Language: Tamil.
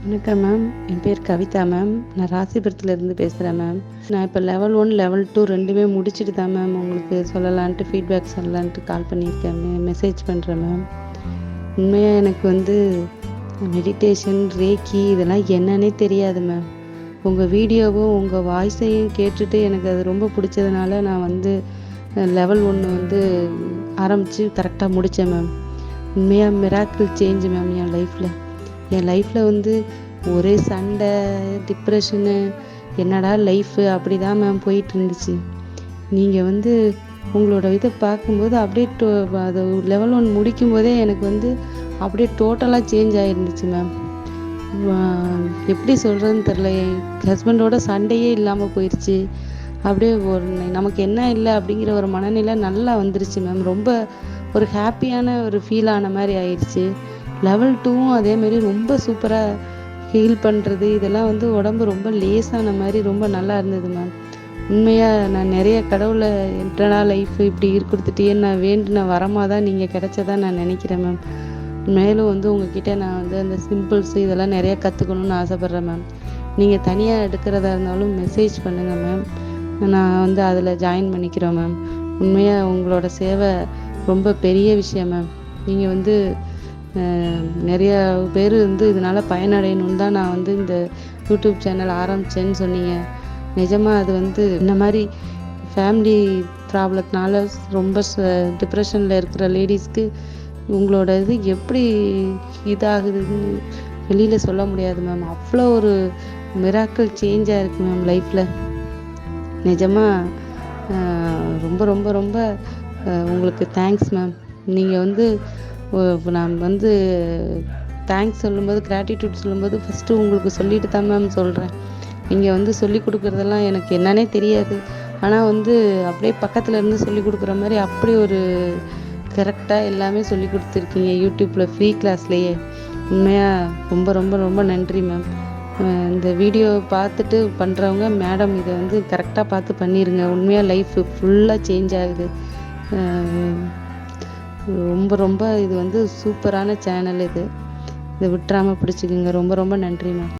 வணக்கம் மேம். என் பேர் கவிதா மேம். நான் ராசிபுரத்துலேருந்து பேசுகிறேன் மேம். நான் இப்போ லெவல் 1, லெவல் 2 ரெண்டுமே முடிச்சுட்டு தான் மேம் உங்களுக்கு சொல்லலான்ட்டு ஃபீட்பேக் சொல்லலான்ட்டு கால் பண்ணியிருக்கேன் மெசேஜ் பண்ணுறேன் மேம். உண்மையாக எனக்கு மெடிடேஷன், ரேக்கி இதெல்லாம் என்னன்னே தெரியாது மேம். உங்கள் வீடியோவும் உங்கள் வாய்ஸையும் கேட்டுட்டு எனக்கு அது ரொம்ப பிடிச்சதுனால நான் லெவல் 1 ஆரம்பித்து கரெக்டாக முடித்தேன் மேம். உண்மையாக மிராக்கிள் சேஞ்ச் மேம் என் லைஃப்பில் ஒரே சண்டை, டிப்ரெஷனு, என்னடா லைஃபு அப்படி தான் மேம் போயிட்டு இருந்துச்சு. நீங்கள் உங்களோட இதை பார்க்கும்போது அப்படியே அது லெவல் 1 முடிக்கும் போதே எனக்கு அப்படியே டோட்டலாக சேஞ்ச் ஆகிருந்துச்சு மேம். எப்படி சொல்கிறதுன்னு தெரில, என் ஹஸ்பண்டோட சண்டையே இல்லாமல் போயிடுச்சு. அப்படியே நமக்கு என்ன இல்லை அப்படிங்கிற ஒரு மனநிலை நல்லா வந்துருச்சு மேம். ரொம்ப ஒரு ஹாப்பியான ஒரு ஃபீல் ஆன மாதிரி ஆயிடுச்சு. லெவல் 2வும் அதேமாரி ரொம்ப சூப்பராக ஹீல் பண்ணுறது இதெல்லாம் உடம்பு ரொம்ப லேசான மாதிரி ரொம்ப நல்லா இருந்தது மேம். உண்மையாக நான் நிறைய கடவுளை என்னடா லைஃப் இப்படி கொடுத்துட்டே நான் வேண்டின வரமாக தான் நீங்கள் கிடைச்சதான் நான் நினைக்கிறேன் மேம். மேலும் உங்ககிட்ட நான் அந்த சிம்பிள்ஸ் இதெல்லாம் நிறைய கற்றுக்கணுன்னு ஆசைப்பட்றேன் மேம். நீங்கள் தனியாக எடுக்கிறதா இருந்தாலும் மெசேஜ் பண்ணுங்கள் மேம். நான் அதில் ஜாயின் பண்ணிக்கிறோம் மேம். உண்மையாக உங்களோட சேவை ரொம்ப பெரிய விஷயம் மேம். நீங்கள் நிறைய பேர் இதனால் பயனடையணுன்னு தான் நான் இந்த யூடியூப் சேனல் ஆரம்பித்தேன்னு சொன்னீங்க. நிஜமாக அது இந்த மாதிரி ஃபேமிலி ப்ராப்ளத்தினால ரொம்ப டிப்ரெஷனில் இருக்கிற லேடிஸ்க்கு உங்களோட இது எப்படி இதாகுதுன்னு வெளியில் சொல்ல முடியாது மேம். அவ்வளோ ஒரு மிராக்கிள் சேஞ்சாக இருக்குது மேம் லைஃப்பில். நிஜமாக ரொம்ப ரொம்ப ரொம்ப உங்களுக்கு தேங்க்ஸ் மேம். நீங்கள் நான் தேங்க்ஸ் சொல்லும்போது, கிராட்டிடியூட் சொல்லும்போது ஃபஸ்ட்டு உங்களுக்கு சொல்லிட்டு தான் மேம் சொல்கிறேன். நீங்கள் சொல்லி கொடுக்குறதெல்லாம் எனக்கு என்னன்னே தெரியாது. ஆனால் அப்படியே பக்கத்தில் இருந்து சொல்லி கொடுக்குற மாதிரி அப்படி ஒரு கரெக்டாக எல்லாமே சொல்லி கொடுத்துருக்கீங்க யூடியூப்பில் ஃப்ரீ கிளாஸ்லேயே. உண்மையாக ரொம்ப ரொம்ப ரொம்ப நன்றி மேம். இந்த வீடியோ பார்த்துட்டு பண்ணுறவங்க மேடம் இதை கரெக்டாக பார்த்து பண்ணிடுங்க. உண்மையாக லைஃப் ஃபுல்லாக சேஞ்ச் ஆகுது. ரொம்ப ரொம்ப இது சூப்பரான சேனல். இதை விட்டுறாமல் பிடிச்சிக்குங்க. ரொம்ப ரொம்ப நன்றி மேம்.